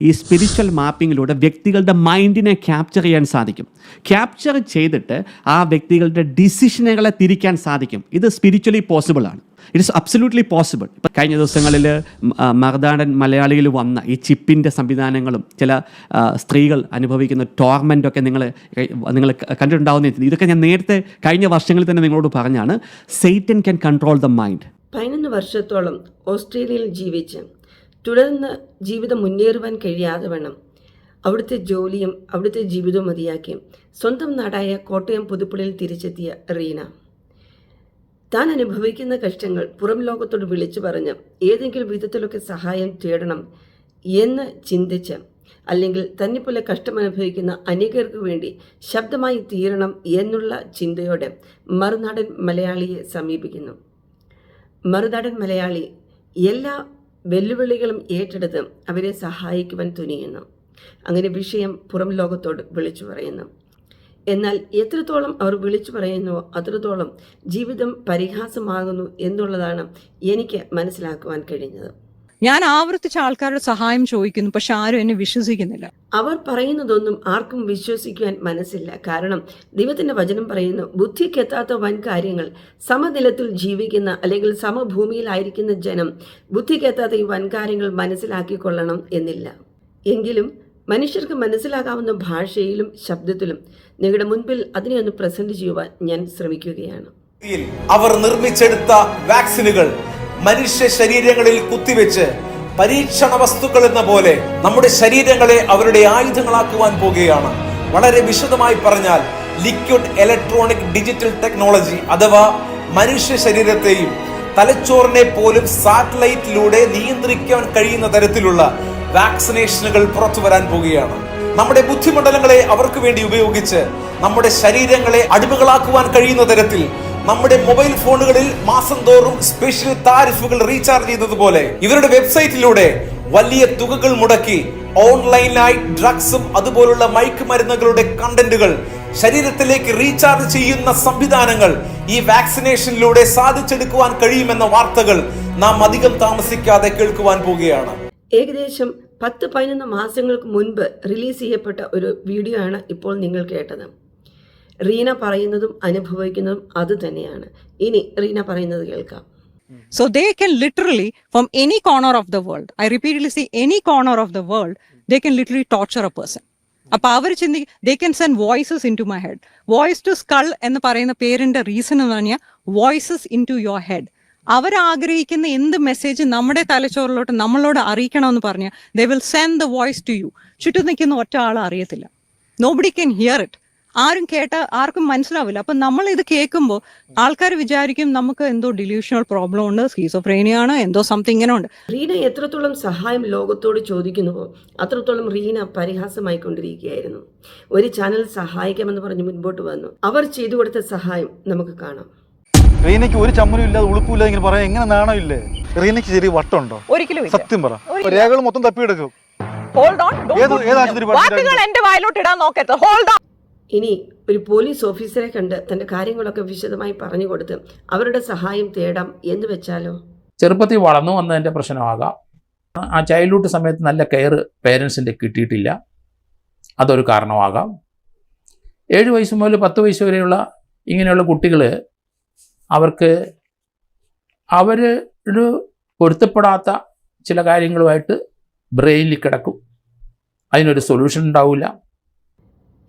ഈ സ്പിരിച്വൽ മാപ്പിങ്ങിലൂടെ വ്യക്തികളുടെ മൈൻഡിനെ ക്യാപ്ചർ ചെയ്യാൻ സാധിക്കും. ക്യാപ്ചർ ചെയ്തിട്ട് ആ വ്യക്തികളുടെ ഡിസിഷനുകളെ തിരിക്കാൻ സാധിക്കും. ഇത് സ്പിരിച്വലി പോസിബിൾ ആണ്. It is absolutely possible. ഇപ്പം കഴിഞ്ഞ ദിവസങ്ങളിൽ മറുനാടൻ മലയാളിയിൽ വന്ന ഈ ചിപ്പിൻ്റെ സംവിധാനങ്ങളും ചില സ്ത്രീകൾ അനുഭവിക്കുന്ന ടോർമെൻ്റൊക്കെ നിങ്ങൾ കണ്ടിട്ടുണ്ടാവുന്ന, ഇതൊക്കെ ഞാൻ നേരത്തെ കഴിഞ്ഞ വർഷങ്ങളിൽ തന്നെ നിങ്ങളോട് പറഞ്ഞാണ്. Satan can control the mind. 11 വർഷത്തോളം ഓസ്ട്രേലിയയിൽ ജീവിച്ച് തുടർന്ന് ജീവിതം മുന്നേറുവാൻ കഴിയാതെ വേണം അവിടുത്തെ ജോലിയും അവിടുത്തെ ജീവിതവും മതിയാക്കി സ്വന്തം നാടായ കോട്ടയം പുതുപ്പള്ളിയിൽ തിരിച്ചെത്തിയ റീന താൻ അനുഭവിക്കുന്ന കഷ്ടങ്ങൾ പുറം ലോകത്തോട് വിളിച്ചു പറഞ്ഞ് ഏതെങ്കിലും വിധത്തിലൊക്കെ സഹായം തേടണം എന്ന് ചിന്തിച്ച്, അല്ലെങ്കിൽ തന്നെപ്പോലെ കഷ്ടമനുഭവിക്കുന്ന അനേകർക്ക് വേണ്ടി ശബ്ദമായി തീരണം എന്നുള്ള ചിന്തയോടെ മറുനാടൻ മലയാളിയെ സമീപിക്കുന്നു. മറുനാടൻ മലയാളി എല്ലാ വെല്ലുവിളികളും ഏറ്റെടുത്ത് അവരെ സഹായിക്കുവാൻ തുനിയുന്നു. അങ്ങനെ വിഷയം പുറം ലോകത്തോട് വിളിച്ചു പറയുന്നു. എന്നാൽ എത്രത്തോളം അവർ വിളിച്ചു പറയുന്നുവോ അത്രത്തോളം ജീവിതം പരിഹാസമാകുന്നു എന്നുള്ളതാണ് എനിക്ക് മനസ്സിലാക്കുവാൻ കഴിഞ്ഞത്. ഞാൻ ആവർത്തിച്ച ആൾക്കാരുടെ സഹായം ചോദിക്കുന്നു, പക്ഷെ ആരും എന്നെ വിശ്വസിക്കുന്നില്ല. അവർ പറയുന്നതൊന്നും ആർക്കും വിശ്വസിക്കുവാൻ മനസ്സില്ല. കാരണം ദൈവത്തിന്റെ വചനം പറയുന്നു, ബുദ്ധിക്കെത്താത്ത വൻ കാര്യങ്ങൾ സമനിലത്തിൽ ജീവിക്കുന്ന അല്ലെങ്കിൽ സമഭൂമിയിലായിരിക്കുന്ന ജനം ബുദ്ധിക്കെത്താത്ത ഈ വൻ കാര്യങ്ങൾ മനസ്സിലാക്കിക്കൊള്ളണം എന്നില്ല. എങ്കിലും മനുഷ്യർക്ക് മനസ്സിലാകാവുന്ന ഭാഷയിലും ശബ്ദത്തിലും നിങ്ങളുടെ മുൻപിൽ അതിനെ ഒന്ന് പ്രസന്റ് ചെയ്യുവാൻ ഞാൻ ശ്രമിക്കുകയാണ്. അവർ നിർമ്മിച്ചെടുത്ത വാക്സിനുകൾ മനുഷ്യ ശരീരങ്ങളിൽ കുത്തിവെച്ച് പരീക്ഷണ വസ്തുക്കൾ എന്ന പോലെ നമ്മുടെ ശരീരങ്ങളെ അവരുടെ ആയുധങ്ങളാക്കുവാൻ പോകുകയാണ്. വളരെ വിശദമായി പറഞ്ഞാൽ ലിക്വിഡ് ഇലക്ട്രോണിക് ഡിജിറ്റൽ ടെക്നോളജി അഥവാ മനുഷ്യ ശരീരത്തെയും തലച്ചോറിനെ പോലും സാറ്റലൈറ്റിലൂടെ നിയന്ത്രിക്കാൻ കഴിയുന്ന തരത്തിലുള്ള വാക്സിനേഷനുകൾ പുറത്തു വരാൻ പോകുകയാണ്. നമ്മുടെ ബുദ്ധിമണ്ഡലങ്ങളെ അവർക്ക് വേണ്ടി ഉപയോഗിച്ച് നമ്മുടെ ശരീരങ്ങളെ അടിമകളാക്കുവാൻ കഴിയുന്ന തരത്തിൽ നമ്മുടെ മൊബൈൽ ഫോണുകളിൽ മാസം തോറും സ്പെഷ്യൽ താരിഫുകൾ റീചാർജ് ചെയ്യുന്നത് പോലെ ഇവരുടെ വെബ്സൈറ്റിലൂടെ വലിയ തുകകൾ മുടക്കി ഓൺലൈനായി ഡ്രഗ്സും അതുപോലുള്ള മയക്കുമരുന്നുകളുടെ കണ്ടന്റുകൾ ശരീരത്തിലേക്ക് റീചാർജ് ചെയ്യുന്ന സംവിധാനങ്ങൾ ഈ വാക്സിനേഷനിലൂടെ സാധിച്ചെടുക്കുവാൻ കഴിയുമെന്ന വാർത്തകൾ നാം അധികം താമസിക്കാതെ കേൾക്കുവാൻ പോവുകയാണ്. ഏകദേശം 10-11 മാസങ്ങൾക്ക് മുൻപ് റിലീസ് ചെയ്യപ്പെട്ട ഒരു വീഡിയോ ആണ് ഇപ്പോൾ നിങ്ങൾ കേട്ടത്. റീന പറയുന്നതും അനുഭവിക്കുന്നതും അത് തന്നെയാണ്. ഇനി റീന പറയുന്നത് കേൾക്കാം. So they can literally, from any corner of the world, I repeatedly say any corner of the world, they can literally torture a person. അപ്പോൾ അവർ they can send voices into my head. Voice to skull എന്ന് പറയുന്ന പേരിന്റെ reason എന്ന് പറഞ്ഞാൽ voices into your head. അവരാഗ്രഹിക്കുന്ന എന്ത് message നമ്മുടെ തലച്ചോറിലോട്ട് നമ്മളോട് അറിയിക്കണമെന്ന് പറഞ്ഞാൽ they will send the voice to you. ചുറ്റും നിൽക്കുന്ന ഒറ്റ ആൾ അറിയത്തില്ല. Nobody can hear it. ആരും ആർക്കും മനസ്സിലാവില്ല. അപ്പം നമ്മൾ ഇത് കേൾക്കുമ്പോൾ ആൾക്കാർ വിചാരിക്കും നമുക്ക് എന്തോ ഡിലൂഷണൽ പ്രോബ്ലം ഉണ്ട്, സ്കീസോഫ്രേനിയാണ്, എന്തോ സംതിങ് ഇങ്ങനെ ഉണ്ട്. റീന എത്രത്തോളം സഹായം ലോകത്തോട് ചോദിക്കുന്നുവോ അത്രത്തോളം റീന പരിഹാസമായിക്കൊണ്ടിരിക്കുകയായിരുന്നു. ഒരു ചാനൽ സഹായിക്കാമെന്ന് പറഞ്ഞ് മുൻപോട്ട് വന്നു. അവർ ചെയ്തു കൊടുത്ത സഹായം നമുക്ക് കാണാം. റീനയ്ക്ക് ഒരു ചമ്മലും ഇല്ലാതെ ഉളുപ്പില്ല ഇങ്ങനെ പറയാൻ എങ്ങനെ നാണമില്ലേ? റീനയ്ക്ക് ചെറിയ വട്ടുണ്ടോ? ഒരിക്കലും സത്യം പറ. രേഖകൾ മൊത്തം തപ്പിയെടുക്കും. ഇനി ഒരു പോലീസ് ഓഫീസറെ കണ്ട് തന്റെ കാര്യങ്ങളൊക്കെ വിശദമായി പറഞ്ഞു കൊടുത്ത് അവരുടെ സഹായം തേടാം എന്ന് വെച്ചാലോ? ചെറുപ്പത്തിൽ വളർന്നു വന്നതിൻ്റെ പ്രശ്നമാകാം. ആ ചൈൽഡ്ഹുഡ് സമയത്ത് നല്ല കെയർ പേരൻസിൻ്റെ കിട്ടിയിട്ടില്ല, അതൊരു കാരണമാകാം. 7 വയസ്സ് മുതൽ 10 വയസ്സ് വരെയുള്ള ഇങ്ങനെയുള്ള കുട്ടികൾ അവർക്ക് ഒരു പൊരുത്തപ്പെടാത്ത ചില കാര്യങ്ങളുമായിട്ട് ബ്രെയിനിൽ കിടക്കും, അതിനൊരു സൊല്യൂഷൻ ഉണ്ടാവില്ല.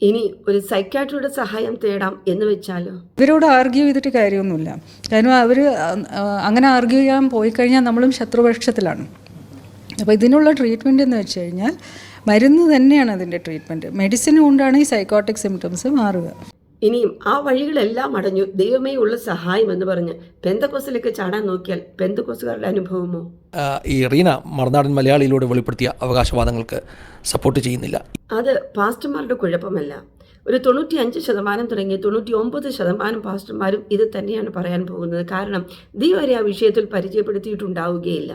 ഇനി ഒരു സൈക്യാട്രിയുടെ സഹായം തേടാം എന്ന് വെച്ചാലോ? ഇവരോട് ആർഗ്യൂ ചെയ്തിട്ട് കാര്യമൊന്നുമില്ല. കാരണം അവർ അങ്ങനെ ആർഗ്യൂ ചെയ്യാൻ പോയി കഴിഞ്ഞാൽ നമ്മളും ശത്രുപക്ഷത്തിലാണ്. അപ്പോൾ ഇതിനുള്ള ട്രീറ്റ്മെൻറ്റ് എന്ന് വെച്ച് കഴിഞ്ഞാൽ മരുന്ന് തന്നെയാണ് അതിൻ്റെ ട്രീറ്റ്മെൻറ്റ്. മെഡിസിൻ കൊണ്ടാണ് ഈ സൈക്കോട്ടിക് സിംറ്റംസ് മാറുക. ഇനിയും ആ വഴികളെല്ലാം അടഞ്ഞു ദൈവമേ ഉള്ള സഹായം എന്ന് പറഞ്ഞ് പെന്തക്കോസിലേക്ക് ചാടാൻ നോക്കിയാൽ പെന്തക്കോസുകാരുടെ അനുഭവമോ? ഈ റീന മറുനാടൻ മലയാളിയിലൂടെ വെളിപ്പെടുത്തിയ അവകാശവാദങ്ങൾക്ക് സപ്പോർട്ട് ചെയ്യുന്നില്ല. അത് പാസ്റ്റർമാരുടെ കുഴപ്പമല്ല. ഒരു 95% തുടങ്ങി 99% പാസ്റ്റർമാരും ഇത് തന്നെയാണ് പറയാൻ പോകുന്നത്. കാരണം ഇതുവരെ ആ വിഷയത്തിൽ പരിചയപ്പെടുത്തിയിട്ടുണ്ടാവുകയില്ല.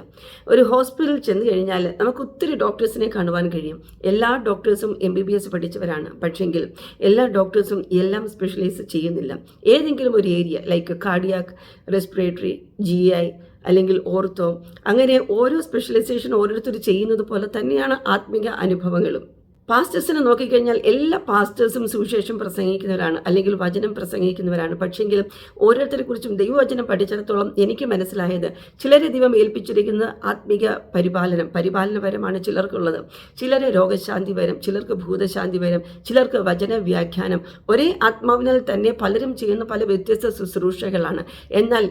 ഒരു ഹോസ്പിറ്റലിൽ ചെന്ന് കഴിഞ്ഞാൽ നമുക്ക് ഒത്തിരി ഡോക്ടേഴ്സിനെ കാണുവാൻ കഴിയും. എല്ലാ ഡോക്ടേഴ്സും MBBS പഠിച്ചവരാണ്. പക്ഷെങ്കിൽ എല്ലാ ഡോക്ടേഴ്സും എല്ലാം സ്പെഷ്യലൈസ് ചെയ്യുന്നില്ല. ഏതെങ്കിലും ഒരു area like cardiac, respiratory, GI അല്ലെങ്കിൽ ഓർത്തോ, അങ്ങനെ ഓരോ സ്പെഷ്യലൈസേഷൻ ഓരോരുത്തർ ചെയ്യുന്നത് പോലെ തന്നെയാണ് ആത്മിക അനുഭവങ്ങളും. പാസ്റ്റേഴ്സിനെ നോക്കിക്കഴിഞ്ഞാൽ എല്ലാ പാസ്റ്റേഴ്സും സുവിശേഷം പ്രസംഗിക്കുന്നവരാണ് അല്ലെങ്കിൽ വചനം പ്രസംഗിക്കുന്നവരാണ്. പക്ഷെങ്കിലും ഓരോരുത്തരെക്കുറിച്ചും ദൈവവചനം പഠിച്ചിടത്തോളം എനിക്ക് മനസ്സിലായത് ചിലരെ ദൈവം ഏൽപ്പിച്ചിരിക്കുന്ന ആത്മിക പരിപാലനപരമാണ് ചിലർക്കുള്ളത്. ചിലരെ രോഗശാന്തി വരും, ചിലർക്ക് ഭൂതശാന്തി വരും, ചിലർക്ക് വചന വ്യാഖ്യാനം. ഒരേ ആത്മാവിനാൽ തന്നെ പലരും ചെയ്യുന്ന പല വ്യത്യസ്ത ശുശ്രൂഷകളാണ്. എന്നാൽ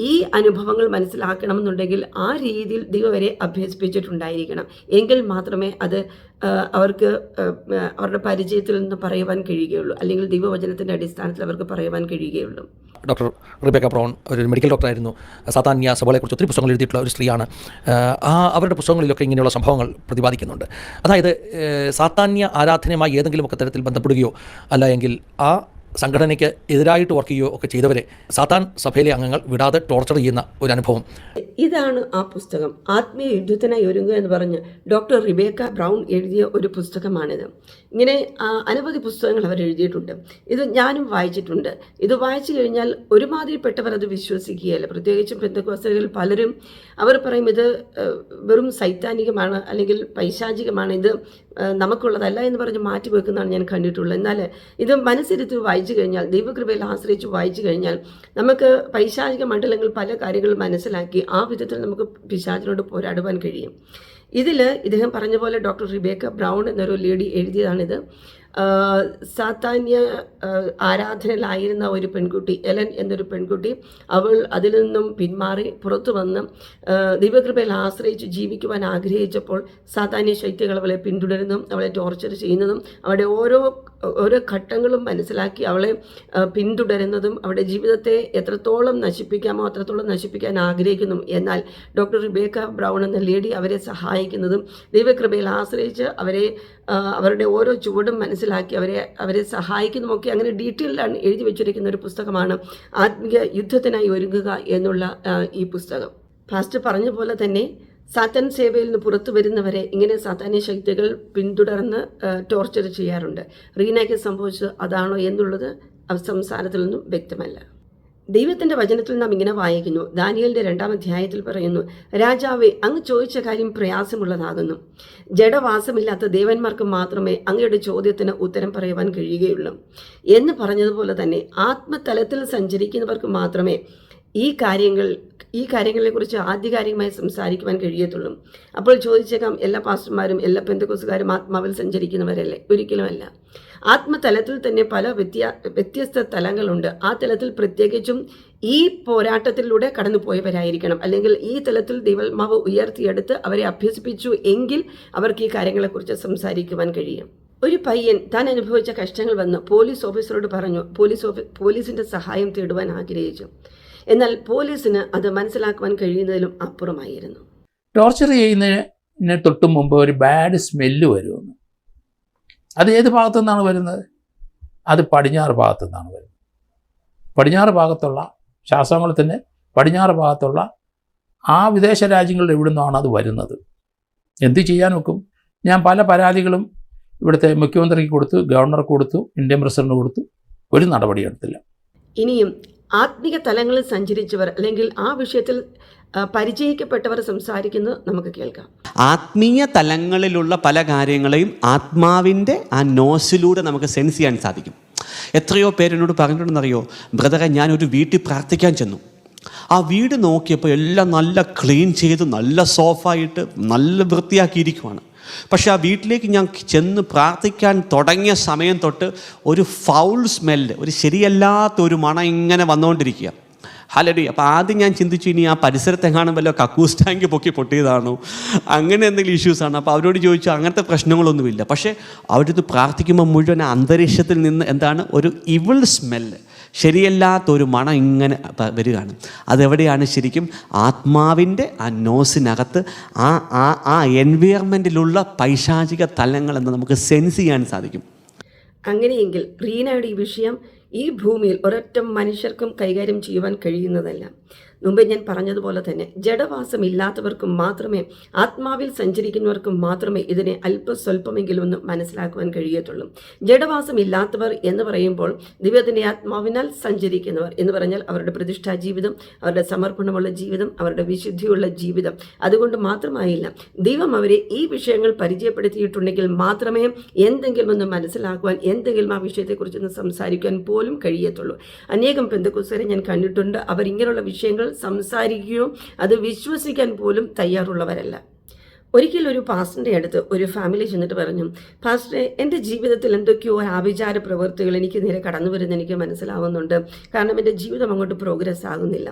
ഈ അനുഭവങ്ങൾ മനസ്സിലാക്കണമെന്നുണ്ടെങ്കിൽ ആ രീതിയിൽ ദൈവം വരെ അഭ്യസിപ്പിച്ചിട്ടുണ്ടായിരിക്കണം. എങ്കിൽ മാത്രമേ അത് അവർക്ക് അവരുടെ പരിചയത്തിൽ നിന്ന് പറയുവാൻ കഴിയുകയുള്ളൂ, അല്ലെങ്കിൽ ദൈവവചനത്തിൻ്റെ അടിസ്ഥാനത്തിൽ അവർക്ക് പറയുവാൻ കഴിയുകയുള്ളൂ. ഡോക്ടർ റിബേക്ക ബ്രൗൺ ഒരു മെഡിക്കൽ ഡോക്ടറായിരുന്നു. സാത്താന്യ സഭകളെക്കുറിച്ച് ഒത്തിരി പുസ്തകങ്ങൾ എഴുതിയിട്ടുള്ള ഒരു സ്ത്രീയാണ്. അവരുടെ പുസ്തകങ്ങളിലൊക്കെ ഇങ്ങനെയുള്ള സംഭവങ്ങൾ പ്രതിപാദിക്കുന്നുണ്ട്. അതായത് സാത്താന്യ ആരാധനയുമായി ഏതെങ്കിലുമൊക്കെ തരത്തിൽ ബന്ധപ്പെടുകയോ അല്ല എങ്കിൽ ആ സംഘടനയ്ക്ക് എതിരായിട്ട് വർക്ക് ചെയ്യുകയോ ഒക്കെ ചെയ്തവരെ സാത്താൻ സഭയിലെ അംഗങ്ങൾ വിടാതെ ടോർച്ചർ ചെയ്യുന്ന ഒരു അനുഭവം. ഇതാണ് ആ പുസ്തകം, ആത്മീയ യുദ്ധത്തിനായി ഒരുങ്ങുക എന്ന് പറഞ്ഞ് ഡോക്ടർ റിബേക്ക ബ്രൗൺ എഴുതിയ ഒരു പുസ്തകമാണിത്. ഇങ്ങനെ അനവധി പുസ്തകങ്ങൾ അവർ എഴുതിയിട്ടുണ്ട്. ഇത് ഞാനും വായിച്ചിട്ടുണ്ട്. ഇത് വായിച്ചു കഴിഞ്ഞാൽ ഒരുമാതിരിപ്പെട്ടവർ അത് വിശ്വസിക്കുകയല്ല. പ്രത്യേകിച്ചും പെന്തക്കോസ്തലരിൽ പലരും അവർ പറയും ഇത് വെറും സൈത്താനികമാണ് അല്ലെങ്കിൽ പൈശാചികമാണ്, ഇത് നമുക്കുള്ളതല്ല എന്ന് പറഞ്ഞ് മാറ്റി വെക്കുന്നതാണ് ഞാൻ കണ്ടിട്ടുള്ളത്. എന്നാൽ ഇത് മനസ്സിരുത്തി വായിച്ചു കഴിഞ്ഞാൽ, ദൈവകൃപയിൽ ആശ്രയിച്ച് വായിച്ചു കഴിഞ്ഞാൽ നമുക്ക് പൈശാചിക മണ്ഡലങ്ങൾ പല കാര്യങ്ങളും മനസ്സിലാക്കി ആ വിധത്തിൽ നമുക്ക് പിശാചിനോട് പോരാടുവാൻ കഴിയും. ഇതിൽ ഇദ്ദേഹം പറഞ്ഞ പോലെ ഡോക്ടർ റിബേക്ക ബ്രൗൺ എന്നൊരു ലേഡി എഴുതിയതാണിത്. സാത്താന്യ ആരാധനയിലായിരുന്ന ഒരു പെൺകുട്ടി, എലൻ എന്നൊരു പെൺകുട്ടി, അവൾ അതിൽ നിന്നും പിന്മാറി പുറത്തു വന്ന് ദൈവകൃപയിൽ ആശ്രയിച്ച് ജീവിക്കുവാൻ ആഗ്രഹിച്ചപ്പോൾ സാത്താന്യ ശക്തികൾ അവളെ പിന്തുടരുന്നതും അവളെ ടോർച്ചർ ചെയ്യുന്നതും അവളുടെ ഓരോ ഘട്ടങ്ങളും മനസ്സിലാക്കി അവളെ പിന്തുടരുന്നതും അവരുടെ ജീവിതത്തെ എത്രത്തോളം നശിപ്പിക്കാമോ അത്രത്തോളം നശിപ്പിക്കാൻ ആഗ്രഹിക്കുന്നു. എന്നാൽ ഡോക്ടർ റിബേക്ക ബ്രൗൺ എന്ന ലേഡി അവരെ സഹായിക്കുന്നതും ദൈവകൃപയിൽ ആശ്രയിച്ച് അവരുടെ ഓരോ ചുവടും മനസ്സിലാക്കി അവരെ സഹായിക്കുന്നതുമൊക്കെ അങ്ങനെ ഡീറ്റെയിൽഡാണ് എഴുതി വെച്ചിരിക്കുന്ന ഒരു പുസ്തകമാണ് ആത്മിക യുദ്ധത്തിനായി ഒരുങ്ങുക എന്നുള്ള ഈ പുസ്തകം. ഫാസ്റ്റ് പറഞ്ഞ പോലെ തന്നെ സാത്താൻ സേവയിൽ നിന്ന് പുറത്തു വരുന്നവരെ ഇങ്ങനെ സാത്താന്യ ശക്തികൾ പിന്തുടർന്ന് ടോർച്ചർ ചെയ്യാറുണ്ട്. റീനയ്ക്ക് സംഭവിച്ചത് അതാണോ എന്നുള്ളത് സംസാരത്തിൽ നിന്നും വ്യക്തമല്ല. ദൈവത്തിൻ്റെ വചനത്തിൽ നാം ഇങ്ങനെ വായിക്കുന്നു. ദാനിയേലിൻ്റെ 2-ാം അധ്യായത്തിൽ പറയുന്നു, രാജാവേ, അങ്ങ് ചോദിച്ച കാര്യം പ്രയാസമുള്ളതാകുന്നു. ജഡവാസമില്ലാത്ത ദേവന്മാർക്ക് മാത്രമേ അങ്ങയുടെ ചോദ്യത്തിന് ഉത്തരം പറയുവാൻ കഴിയുകയുള്ളൂ എന്ന് പറഞ്ഞതുപോലെ തന്നെ ആത്മതലത്തിൽ സഞ്ചരിക്കുന്നവർക്ക് മാത്രമേ ഈ കാര്യങ്ങളെക്കുറിച്ച് ആധികാരികമായി സംസാരിക്കുവാൻ കഴിയത്തുള്ളൂ. അപ്പോൾ ചോദിച്ചേക്കാം, എല്ലാ പാസ്റ്റർമാരും എല്ലാ പെന്തക്കോസ്തുകാരും ആത്മാവിൽ സഞ്ചരിക്കുന്നവരല്ലേ? ഒരിക്കലുമല്ല. ആത്മതലത്തിൽ തന്നെ പല വ്യത്യസ്ത തലങ്ങളുണ്ട്. ആ തലത്തിൽ പ്രത്യേകിച്ചും ഈ പോരാട്ടത്തിലൂടെ കടന്നുപോയവരായിരിക്കണം, അല്ലെങ്കിൽ ഈ തലത്തിൽ ദൈവാത്മാവ് ഉയർത്തിയെടുത്ത് അവരെ അഭ്യസിപ്പിച്ചു എങ്കിൽ അവർക്ക് ഈ കാര്യങ്ങളെക്കുറിച്ച് സംസാരിക്കുവാൻ കഴിയും. ഒരു പയ്യൻ താൻ അനുഭവിച്ച കഷ്ടങ്ങൾ വന്ന് പോലീസ് ഓഫീസറോട് പറഞ്ഞു. പോലീസിൻ്റെ സഹായം തേടുവാൻ ആഗ്രഹിച്ചു. എന്നാൽ പോലീസിന് അത് മനസ്സിലാക്കുവാൻ കഴിയുന്നതിലും അപ്പുറമായിരുന്നു. ടോർച്ചർ ചെയ്യുന്നതിന് തൊട്ട് മുമ്പ് ഒരു ബാഡ് സ്മെല്ല് വരുമെന്ന്. അത് ഏത് ഭാഗത്തു നിന്നാണ് വരുന്നത്? അത് പടിഞ്ഞാറ് ഭാഗത്തു നിന്നാണ് വരുന്നത്. പടിഞ്ഞാറ് ഭാഗത്തുള്ള ശാസ്ത്രങ്ങളത്തിൻ്റെ പടിഞ്ഞാറ് ഭാഗത്തുള്ള ആ വിദേശ രാജ്യങ്ങളിൽ എവിടെ നിന്നാണ് അത് വരുന്നത്? എന്ത് ചെയ്യാൻ നോക്കും? ഞാൻ പല പരാതികളും ഇവിടുത്തെ മുഖ്യമന്ത്രിക്ക് കൊടുത്തു, ഗവർണർക്ക് കൊടുത്തു, ഇന്ത്യൻ പ്രസിഡന്റ് കൊടുത്തു, ഒരു നടപടിയെടുത്തില്ല. ഇനിയും ആത്മിക തലങ്ങളിൽ സഞ്ചരിച്ചവർ അല്ലെങ്കിൽ ആ വിഷയത്തിൽ പരിചയിക്കപ്പെട്ടവർ സംസാരിക്കുന്നത് നമുക്ക് കേൾക്കാം. ആത്മീയ തലങ്ങളിലുള്ള പല കാര്യങ്ങളെയും ആത്മാവിൻ്റെ ആ നോസിലൂടെ നമുക്ക് സെൻസ് ചെയ്യാൻ സാധിക്കും. എത്രയോ പേരെന്നോട് പറഞ്ഞിട്ടുണ്ടെന്നറിയോ, ബ്രദറെ, ഞാനൊരു വീട്ടിൽ പ്രാർത്ഥിക്കാൻ ചെന്നു. ആ വീട് നോക്കിയപ്പോൾ എല്ലാം നല്ല ക്ലീൻ ചെയ്ത് നല്ല സോഫായിട്ട് നല്ല വൃത്തിയാക്കിയിരിക്കുവാണ്. പക്ഷേ ആ വീട്ടിലേക്ക് ഞാൻ ചെന്ന് പ്രാർത്ഥിക്കാൻ തുടങ്ങിയ സമയം തൊട്ട് ഒരു ഫൗൾ സ്മെല്ല്, ഒരു ശരിയല്ലാത്തൊരു മണം ഇങ്ങനെ വന്നുകൊണ്ടിരിക്കുക. ഹലടി. അപ്പോൾ ആദ്യം ഞാൻ ചിന്തിച്ചു, ഇനി ആ പരിസരത്തെങ്ങാനും വല്ല കക്കൂസ് ടാങ്ക് പൊട്ടിയതാണോ, അങ്ങനെ എന്തെങ്കിലും ഇഷ്യൂസാണ്. അപ്പോൾ അവരോട് ചോദിച്ചു, അങ്ങനത്തെ പ്രശ്നങ്ങളൊന്നുമില്ല. പക്ഷേ അവരത് പ്രാർത്ഥിക്കുമ്പോൾ മുഴുവൻ അന്തരീക്ഷത്തിൽ നിന്ന് എന്താണ് ഒരു ഇവിൾ സ്മെല്ല്, ശരിയല്ലാത്തൊരു മണം ഇങ്ങനെ വരികയാണ്. അതെവിടെയാണ്? ശരിക്കും ആത്മാവിൻ്റെ ആ നോസിനകത്ത് ആ എൻവയർമെൻറ്റിലുള്ള പൈശാചിക തലങ്ങളെന്ന് നമുക്ക് സെൻസ് ചെയ്യാൻ സാധിക്കും. അങ്ങനെയെങ്കിൽ റീനയുടെ ഈ വിഷയം ഈ ഭൂമിയിൽ ഒരൊറ്റ മനുഷ്യർക്കും കൈകാര്യം ചെയ്യുവാൻ കഴിയുന്നതല്ല. മുമ്പ് ഞാൻ പറഞ്ഞതുപോലെ തന്നെ ജഡവാസമില്ലാത്തവർക്കും മാത്രമേ, ആത്മാവിൽ സഞ്ചരിക്കുന്നവർക്കും മാത്രമേ ഇതിനെ സ്വല്പമെങ്കിലും ഒന്ന് മനസ്സിലാക്കുവാൻ കഴിയത്തുള്ളൂ. ജഡവാസമില്ലാത്തവർ എന്ന് പറയുമ്പോൾ ദൈവത്തിൻ്റെ ആത്മാവിനാൽ സഞ്ചരിക്കുന്നവർ എന്ന് പറഞ്ഞാൽ അവരുടെ പ്രതിഷ്ഠാ ജീവിതം, അവരുടെ സമർപ്പണമുള്ള ജീവിതം, അവരുടെ വിശുദ്ധിയുള്ള ജീവിതം. അതുകൊണ്ട് മാത്രമായില്ല, ദൈവം അവരെ ഈ വിഷയങ്ങൾ പരിചയപ്പെടുത്തിയിട്ടുണ്ടെങ്കിൽ മാത്രമേ എന്തെങ്കിലും ഒന്ന് മനസ്സിലാക്കുവാൻ, എന്തെങ്കിലും ആ വിഷയത്തെക്കുറിച്ചൊന്ന് സംസാരിക്കാൻ പോലും കഴിയത്തുള്ളൂ. അനേകം പെന്തക്കോസ്തുകാരെ ഞാൻ കണ്ടിട്ടുണ്ട്, അവരിങ്ങനെയുള്ള വിഷയങ്ങൾ സംസാരിക്കുകയോ അത് വിശ്വസിക്കാൻ പോലും തയ്യാറുള്ളവരല്ല. ഒരിക്കൽ ഒരു പാസ്റ്ററിൻ്റെ അടുത്ത് ഒരു ഫാമിലി ചെന്നിട്ട് പറഞ്ഞു, പാസ്റ്ററെ, എൻ്റെ ജീവിതത്തിൽ എന്തൊക്കെയോ ആഭിചാര പ്രവൃത്തികൾ എനിക്ക് നേരെ കടന്നു വരുന്ന എനിക്ക് മനസ്സിലാവുന്നുണ്ട്. കാരണം എൻ്റെ ജീവിതം അങ്ങോട്ട് പ്രോഗ്രസ് ആകുന്നില്ല.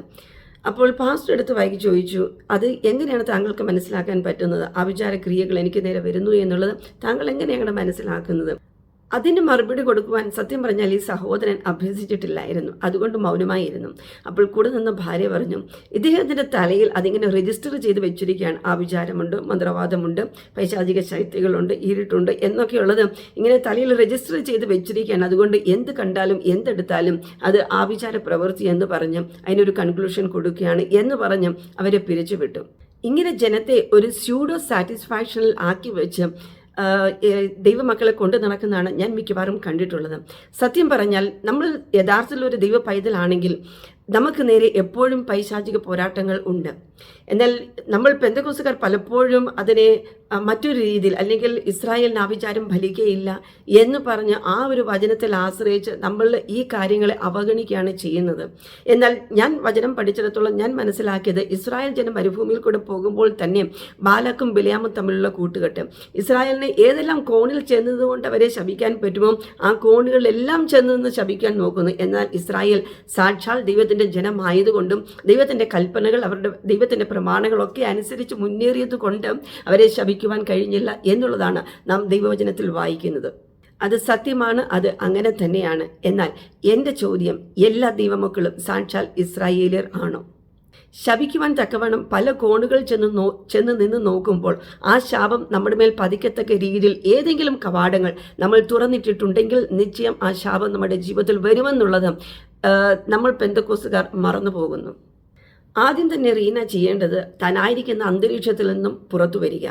അപ്പോൾ പാസ്റ്റർ എടുത്ത് വൈകി ചോദിച്ചു, അത് എങ്ങനെയാണ് താങ്കൾക്ക് മനസ്സിലാക്കാൻ പറ്റുന്നത്? ആഭിചാര ക്രിയകൾ എനിക്ക് നേരെ വരുന്നു എന്നുള്ളത് താങ്കൾ എങ്ങനെയാണ് മനസ്സിലാക്കുന്നത്? അതിന് മറുപടി കൊടുക്കുവാൻ സത്യം പറഞ്ഞാൽ ഈ സഹോദരൻ അഭ്യസിച്ചിട്ടില്ലായിരുന്നു. അതുകൊണ്ട് മൗനമായിരുന്നു. അപ്പോൾ കൂടെ നിന്ന് ഭാര്യ പറഞ്ഞു, ഇദ്ദേഹത്തിൻ്റെ തലയിൽ അതിങ്ങനെ രജിസ്റ്റർ ചെയ്ത് വെച്ചിരിക്കുകയാണ്. ആഭിചാരമുണ്ട്, മന്ത്രവാദമുണ്ട്, പൈശാചിക ശക്തികളുണ്ട്, ഇരുട്ടുണ്ട് എന്നൊക്കെയുള്ളത് ഇങ്ങനെ തലയിൽ രജിസ്റ്റർ ചെയ്ത് വെച്ചിരിക്കുകയാണ്. അതുകൊണ്ട് എന്ത് കണ്ടാലും എന്തെടുത്താലും അത് ആഭിചാര പ്രവൃത്തി എന്ന് പറഞ്ഞ് അതിനൊരു കൺക്ലൂഷൻ കൊടുക്കുകയാണ് എന്ന് പറഞ്ഞ് അവരെ പിരിച്ചുവിട്ടു. ഇങ്ങനെ ജനത്തെ ഒരു സ്യൂഡോ സാറ്റിസ്ഫാക്ഷനിൽ ആക്കി വെച്ച് ദൈവമക്കളെ കൊണ്ട് നടക്കുന്നതാണ് ഞാൻ മിക്കവാറും കണ്ടിട്ടുള്ളത്. സത്യം പറഞ്ഞാൽ നമ്മൾ യഥാർത്ഥത്തിൽ ഒരു ദൈവ പൈതലാണെങ്കിൽ നമുക്ക് നേരെ എപ്പോഴും പൈശാചിക പോരാട്ടങ്ങൾ ഉണ്ട്. എന്നാൽ നമ്മൾ പെന്തക്കോസ്തുകാർ പലപ്പോഴും അതിനെ മറ്റൊരു രീതിയിൽ, അല്ലെങ്കിൽ ഇസ്രായേലിന് ആഭിചാരം ഫലിക്കുകയില്ല എന്ന് പറഞ്ഞ് ആ ഒരു വചനത്തിൽ ആശ്രയിച്ച് നമ്മൾ ഈ കാര്യങ്ങളെ അവഗണിക്കുകയാണ് ചെയ്യുന്നത്. എന്നാൽ ഞാൻ വചനം പഠിച്ചിടത്തോളം ഞാൻ മനസ്സിലാക്കിയത്, ഇസ്രായേൽ ജനം മരുഭൂമിയിൽ കൂടെ പോകുമ്പോൾ തന്നെ ബാലാക്കും ബിലയാമും തമ്മിലുള്ള കൂട്ടുകെട്ട്, ഇസ്രായേലിനെ ഏതെല്ലാം കോണിൽ ചെന്നതുകൊണ്ട് അവരെ ശപിക്കാൻ പറ്റുമോ ആ കോണുകളിലെല്ലാം ചെന്ന് ശപിക്കാൻ നോക്കുന്നു. എന്നാൽ ഇസ്രായേൽ സാക്ഷാൽ ദൈവത്തിൻ്റെ ജനമായതുകൊണ്ടും ദൈവത്തിൻ്റെ കൽപ്പനകൾ, അവരുടെ ദൈവത്തിൻ്റെ പ്രമാണങ്ങളൊക്കെ അനുസരിച്ച് മുന്നേറിയത് കൊണ്ട് അവരെ ശപിക്കുവാൻ കഴിഞ്ഞില്ല എന്നുള്ളതാണ് നാം ദൈവവചനത്തിൽ വായിക്കുന്നത്. അത് സത്യമാണ്, അത് അങ്ങനെ തന്നെയാണ്. എന്നാൽ എൻ്റെ ചോദ്യം, എല്ലാ ദൈവമക്കളും സാക്ഷാൽ ഇസ്രായേലിയർ ആണോ? ശപിക്കുവാൻ തക്കവണ്ണം പല കോണുകൾ ചെന്ന് നിന്ന് നോക്കുമ്പോൾ ആ ശാപം നമ്മുടെ മേൽ പതിക്കത്തക്ക രീതിയിൽ ഏതെങ്കിലും കവാടങ്ങൾ നമ്മൾ തുറന്നിട്ടിട്ടുണ്ടെങ്കിൽ നിശ്ചയം ആ ശാപം നമ്മുടെ ജീവിതത്തിൽ വരുമെന്നുള്ളത് നമ്മൾ പെന്തക്കോസ്തുകാർ മറന്നു പോകുന്നു. ആദ്യം തന്നെ റീന ചെയ്യേണ്ടത് താനായിരിക്കുന്ന അന്തരീക്ഷത്തിൽ നിന്നും പുറത്തു വരിക.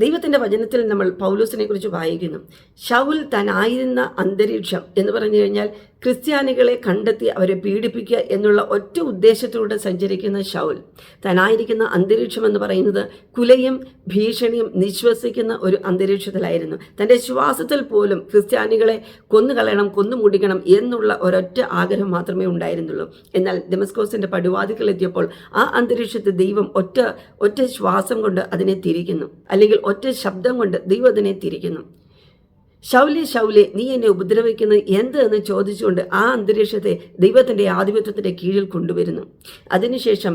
ദൈവത്തിൻ്റെ വചനത്തിൽ നമ്മൾ പൗലോസിനെ കുറിച്ച് വായിക്കുന്നു. ശൗൽ താനായിരുന്ന അന്തരീക്ഷം എന്ന് പറഞ്ഞു കഴിഞ്ഞാൽ ക്രിസ്ത്യാനികളെ കണ്ടെത്തി അവരെ പീഡിപ്പിക്കുക എന്നുള്ള ഒറ്റ ഉദ്ദേശത്തിലൂടെ സഞ്ചരിക്കുന്ന ശൗൽ, താനായിരിക്കുന്ന അന്തരീക്ഷം എന്ന് പറയുന്നത് കുലയും ഭീഷണിയും നിശ്വസിക്കുന്ന ഒരു അന്തരീക്ഷത്തിലായിരുന്നു. തൻ്റെ ശ്വാസത്തിൽ പോലും ക്രിസ്ത്യാനികളെ കൊന്നുകളയണം, കൊന്നുമുടിക്കണം എന്നുള്ള ഒരൊറ്റ ആഗ്രഹം മാത്രമേ ഉണ്ടായിരുന്നുള്ളൂ. എന്നാൽ ദമസ്കോസിൻ്റെ പടിവാതിക്കലെത്തിയപ്പോൾ ആ അന്തരീക്ഷത്തെ ദൈവം ഒറ്റ ശ്വാസം കൊണ്ട് അതിനെ തിരിക്കുന്നു, അല്ലെങ്കിൽ ഒറ്റ ശബ്ദം കൊണ്ട് ദൈവം അതിനെ തിരിക്കുന്നു. ശൗലേ ശൗലേ, നീ എന്നെ ഉപദ്രവിക്കുന്നത് എന്ത് എന്ന് ചോദിച്ചുകൊണ്ട് ആ അന്തരീക്ഷത്തെ ദൈവത്തിൻ്റെ ആധിപത്യത്തിൻ്റെ കീഴിൽ കൊണ്ടുവരുന്നു. അതിനുശേഷം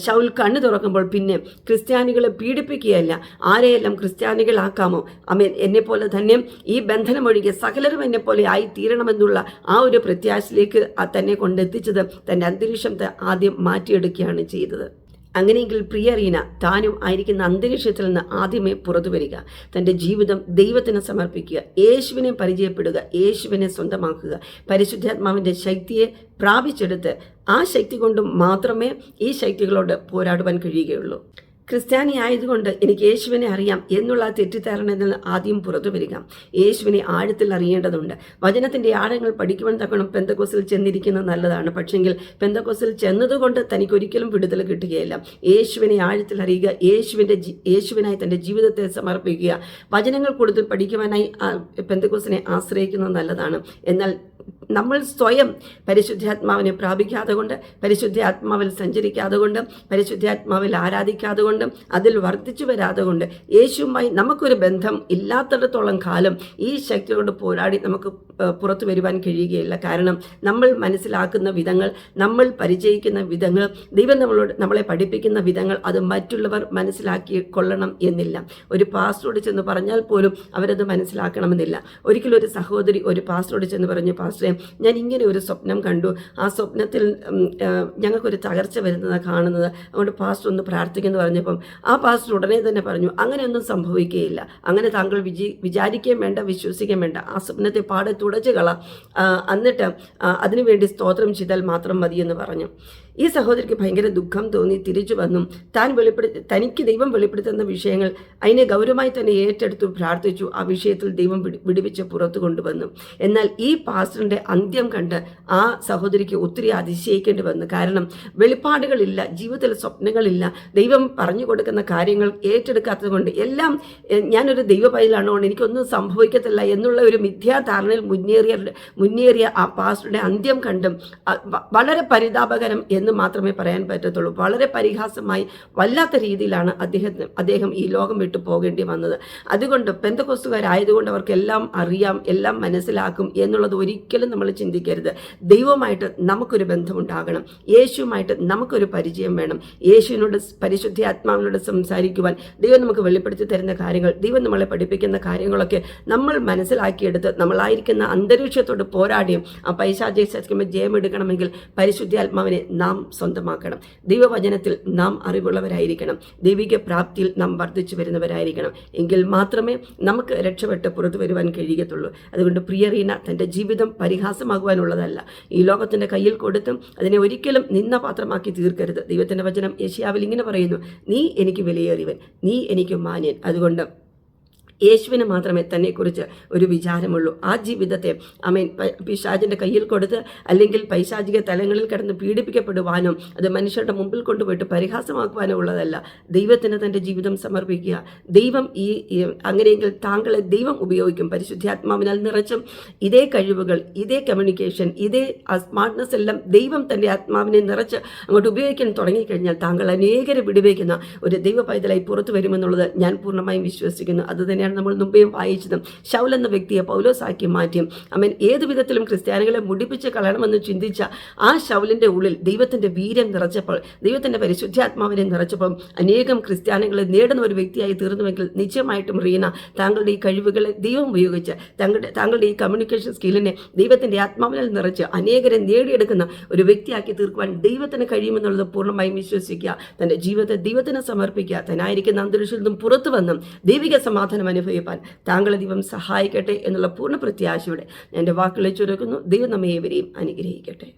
ശൗൽ കണ്ണു തുറക്കുമ്പോൾ പിന്നെ ക്രിസ്ത്യാനികളെ പീഡിപ്പിക്കുകയല്ല, ആരെയെല്ലാം ക്രിസ്ത്യാനികളാക്കാമോ, അമേൻ, എന്നെപ്പോലെ തന്നെ ഈ ബന്ധനമൊഴികെ സകലരും എന്നെപ്പോലെ ആയി തീരണമെന്നുള്ള ആ ഒരു പ്രത്യാശയിലേക്ക് തന്നെ കൊണ്ടെത്തിച്ചത് തൻ്റെ അന്തരീക്ഷത്തെ ആദ്യം മാറ്റിയെടുക്കുകയാണ് ചെയ്തത്. അങ്ങനെയെങ്കിൽ പ്രിയ റീന താനും ആയിരിക്കുന്ന അന്തരീക്ഷത്തിൽ നിന്ന് ആദ്യമേ പുറത്തു വരിക, തൻ്റെ ജീവിതം ദൈവത്തിന് സമർപ്പിക്കുക, യേശുവിനെ പരിചയപ്പെടുക, യേശുവിനെ സ്വന്തമാക്കുക, പരിശുദ്ധാത്മാവിൻ്റെ ശക്തിയെ പ്രാപിച്ചെടുത്ത് ആ ശക്തി കൊണ്ട് മാത്രമേ ഈ ശക്തികളോട് പോരാടുവാൻ കഴിയുകയുള്ളൂ. ക്രിസ്ത്യാനി ആയതുകൊണ്ട് എനിക്ക് യേശുവിനെ അറിയാം എന്നുള്ള തെറ്റിദ്ധാരണയിൽ നിന്ന് ആദ്യം പുറത്തു വരിക. യേശുവിനെ ആഴത്തിൽ അറിയേണ്ടതുണ്ട്. വചനത്തിൻ്റെ ആഴങ്ങൾ പഠിക്കുവാൻ തക്കണം പെന്തക്കോസിൽ ചെന്നിരിക്കുന്നത് നല്ലതാണ്. പക്ഷെങ്കിൽ പെന്തക്കോസിൽ ചെന്നതുകൊണ്ട് തനിക്കൊരിക്കലും വിടുതൽ കിട്ടുകയില്ല. യേശുവിനെ ആഴത്തിൽ അറിയുക, യേശുവിനായി തൻ്റെ ജീവിതത്തെ സമർപ്പിക്കുക. വചനങ്ങൾ കൂടുതൽ പഠിക്കുവാനായി പെന്തക്കോസിനെ ആശ്രയിക്കുന്നത് നല്ലതാണ്. എന്നാൽ നമ്മൾ സ്വയം പരിശുദ്ധാത്മാവിനെ പ്രാപിക്കാതെ കൊണ്ട്, പരിശുദ്ധാത്മാവിൽ സഞ്ചരിക്കാതെ കൊണ്ട്, പരിശുദ്ധാത്മാവിൽ ആരാധിക്കാതെ കൊണ്ട്, അതിൽ വർദ്ധിച്ചു വരാതെ കൊണ്ട്, യേശുവുമായി നമുക്കൊരു ബന്ധം ഇല്ലാത്തിടത്തോളം കാലം ഈ ശക്തിയോട് പോരാടി നമുക്ക് പുറത്തു വരുവാൻ കഴിയുകയില്ല. കാരണം നമ്മൾ മനസ്സിലാക്കുന്ന വിധങ്ങൾ, നമ്മൾ പരിചയിക്കുന്ന വിധങ്ങൾ, ദൈവം നമ്മളെ പഠിപ്പിക്കുന്ന വിധങ്ങൾ അത് മറ്റുള്ളവർ മനസ്സിലാക്കി കൊള്ളണം എന്നില്ല. ഒരു പാസ്റ്ററോട് ചെന്ന് പറഞ്ഞാൽ പോലും അവരത് മനസ്സിലാക്കണമെന്നില്ല. ഒരിക്കലും ഒരു സഹോദരി ഒരു പാസ്റ്ററോട് ചെന്ന് പറഞ്ഞു, പാസ്റ്ററെ, ഞാൻ ഇങ്ങനെ ഒരു സ്വപ്നം കണ്ടു, ആ സ്വപ്നത്തിൽ ഞങ്ങൾക്കൊരു തകർച്ച വരുന്നതാണ് കാണുന്നത്, അതുകൊണ്ട് പാസ്റ്റർ ഒന്ന് പ്രാർത്ഥിക്കുമെന്ന് പറഞ്ഞപ്പോൾ പറഞ്ഞപ്പം ആ പാസ്റ്റർ ഉടനെ തന്നെ പറഞ്ഞു, അങ്ങനെയൊന്നും സംഭവിക്കുകയില്ല, അങ്ങനെ താങ്കൾ വിചാരിക്കുകയും വേണ്ട, വിശ്വസിക്കുകയും വേണ്ട, ആ സ്വപ്നത്തെ പാടെ തുടച്ചു എന്നിട്ട് അതിനുവേണ്ടി സ്തോത്രം ചെയ്താൽ മാത്രം മതിയെന്ന് പറഞ്ഞു. ഈ സഹോദരിക്ക് ഭയങ്കര ദുഃഖം തോന്നി, തിരിച്ചു വന്നു. തനിക്ക് ദൈവം വെളിപ്പെടുത്തുന്ന വിഷയങ്ങൾ അതിനെ ഗൗരവമായി തന്നെ ഏറ്റെടുത്തു, പ്രാർത്ഥിച്ചു. ആ വിഷയത്തിൽ ദൈവം വിടുവിച്ച് പുറത്തു കൊണ്ടുവന്നു. എന്നാൽ ഈ പാസ്റ്ററിൻ്റെ അന്ത്യം കണ്ട് ആ സഹോദരിക്ക് ഒത്തിരി അതിശയിക്കേണ്ടി വന്നു. കാരണം വെളിപ്പാടുകളില്ല, ജീവിതത്തിൽ സ്വപ്നങ്ങളില്ല, ദൈവം പറഞ്ഞു കൊടുക്കുന്ന കാര്യങ്ങൾ ഏറ്റെടുക്കാത്തത് കൊണ്ട് എല്ലാം ഞാനൊരു ദൈവ പൈലാണോ, എനിക്കൊന്നും സംഭവിക്കത്തില്ല എന്നുള്ള ഒരു മിഥ്യാധാരണയിൽ മുന്നേറിയ ആ പാസ്റ്ററുടെ അന്ത്യം കണ്ടും വളരെ പരിതാപകരം എന്ന് മാത്രമേ പറയാൻ പറ്റത്തുള്ളൂ. വളരെ പരിഹാസമായി വല്ലാത്ത രീതിയിലാണ് അദ്ദേഹം ഈ ലോകം വിട്ടു പോകേണ്ടി വന്നത്. അതുകൊണ്ട് പെന്തക്കോസ്തുകാരായതുകൊണ്ട് അവർക്ക് എല്ലാം അറിയാം, എല്ലാം മനസ്സിലാക്കും എന്നുള്ളത് ഒരിക്കലും നമ്മൾ ചിന്തിക്കരുത്. ദൈവമായിട്ട് നമുക്കൊരു ബന്ധമുണ്ടാകണം, യേശുവുമായിട്ട് നമുക്കൊരു പരിചയം വേണം. യേശുവിനോട് പരിശുദ്ധ ആത്മാവിനോട് സംസാരിക്കുവാൻ ദൈവം നമുക്ക് വെളിപ്പെടുത്തി തരുന്ന കാര്യങ്ങൾ, ദൈവം നമ്മളെ പഠിപ്പിക്കുന്ന കാര്യങ്ങളൊക്കെ നമ്മൾ മനസ്സിലാക്കിയെടുത്ത് നമ്മളായിരിക്കുന്ന അന്തരീക്ഷത്തോട് പോരാടിയും ആ പൈശാചിക ശക്തിക്ക് ജയമെടുക്കണമെങ്കിൽ പരിശുദ്ധാത്മാവിനെ നാം സ്വന്തമാക്കണം. ദൈവവചനത്തിൽ നാം അറിവുള്ളവരായിരിക്കണം. ദൈവിക പ്രാപ്തിയിൽ നാം വർദ്ധിച്ചു വരുന്നവരായിരിക്കണം. എങ്കിൽ മാത്രമേ നമുക്ക് രക്ഷപ്പെട്ട് പുറത്തു വരുവാൻ കഴിയത്തുള്ളൂ. അതുകൊണ്ട് പ്രിയ റീന, തൻ്റെ ജീവിതം പരിഹാസമാകുവാനുള്ളതല്ല. ഈ ലോകത്തിൻ്റെ കയ്യിൽ കൊടുത്തും അതിനെ ഒരിക്കലും നിന്ന പാത്രമാക്കി തീർക്കരുത്. ദൈവത്തിൻ്റെ വചനം യെശയ്യാവിൽ ഇങ്ങനെ പറയുന്നു, നീ എനിക്ക് വിലയേറിയവൻ, നീ എനിക്ക് മാന്യൻ. അതുകൊണ്ട് യേശുവിന് മാത്രമേ തന്നെക്കുറിച്ച് ഒരു വിചാരമുള്ളൂ. ആ ജീവിതത്തെ പിശാചിൻ്റെ കയ്യിൽ കൊടുത്ത് അല്ലെങ്കിൽ പൈശാചിക തലങ്ങളിൽ കിടന്ന് പീഡിപ്പിക്കപ്പെടുവാനോ അത് മനുഷ്യരുടെ മുമ്പിൽ കൊണ്ടുപോയിട്ട് പരിഹാസമാക്കുവാനോ ഉള്ളതല്ല. ദൈവത്തിന് തൻ്റെ ജീവിതം സമർപ്പിക്കുക. ദൈവം അങ്ങനെയെങ്കിൽ താങ്കളെ ദൈവം ഉപയോഗിക്കും. പരിശുദ്ധാത്മാവിനാൽ നിറച്ചും ഇതേ കഴിവുകൾ, ഇതേ കമ്മ്യൂണിക്കേഷൻ, ഇതേ സ്മാർട്ട്നെസ് എല്ലാം ദൈവം തൻ്റെ ആത്മാവിനെ നിറച്ച് അങ്ങോട്ട് ഉപയോഗിക്കാൻ തുടങ്ങിക്കഴിഞ്ഞാൽ താങ്കൾ അനേകരെ വിടുവിക്കുന്ന ഒരു ദൈവ പൈതലായി പുറത്തു വരുമെന്നുള്ളത് ഞാൻ പൂർണ്ണമായും വിശ്വസിക്കുന്നു. അതുതന്നെയാണ് നമ്മൾ മുമ്പേയും വായിച്ചതും. ശൗൽ എന്ന വ്യക്തിയെ പൗലോസാക്കി മാറ്റിയും ഏത് വിധത്തിലും ക്രിസ്ത്യാനികളെ മുടിപ്പിച്ച് കളയണമെന്ന് ചിന്തിച്ച ആ ശൗലിൻ്റെ ഉള്ളിൽ ദൈവത്തിൻ്റെ വീര്യം നിറച്ചപ്പോൾ, ദൈവത്തിൻ്റെ പരിശുദ്ധാത്മാവിനെ നിറച്ചപ്പോൾ അനേകം ക്രിസ്ത്യാനികളെ നേടുന്ന ഒരു വ്യക്തിയായി തീർന്നുവെങ്കിൽ നിശ്ചയമായിട്ടും റീന, താങ്കളുടെ ഈ കഴിവുകളെ ദൈവം ഉപയോഗിച്ച് താങ്കളുടെ ഈ കമ്മ്യൂണിക്കേഷൻ സ്കില്ലിനെ ദൈവത്തിൻ്റെ ആത്മാവിനാൽ നിറച്ച് അനേകരെ നേടിയെടുക്കുന്ന ഒരു വ്യക്തിയാക്കി തീർക്കുവാൻ ദൈവത്തിന് കഴിയുമെന്നുള്ളത് പൂർണ്ണമായും വിശ്വസിക്കുക. തൻ്റെ ജീവിതത്തെ ദൈവത്തിന് സമർപ്പിക്കുക. തന്നായിരിക്കുന്ന അന്തരീക്ഷത്തിൽ നിന്നും പുറത്തു വന്നും ദൈവിക സമാധാനം അനുഭവിപ്പാൻ താങ്കളെ ദൈവം സഹായിക്കട്ടെ എന്നുള്ള പൂർണ്ണ പ്രത്യാശയോടെ എൻ്റെ വാക്കുകളെ ചുരുക്കുന്നു. ദൈവം നമ്മെ ഏവരെയും അനുഗ്രഹിക്കട്ടെ.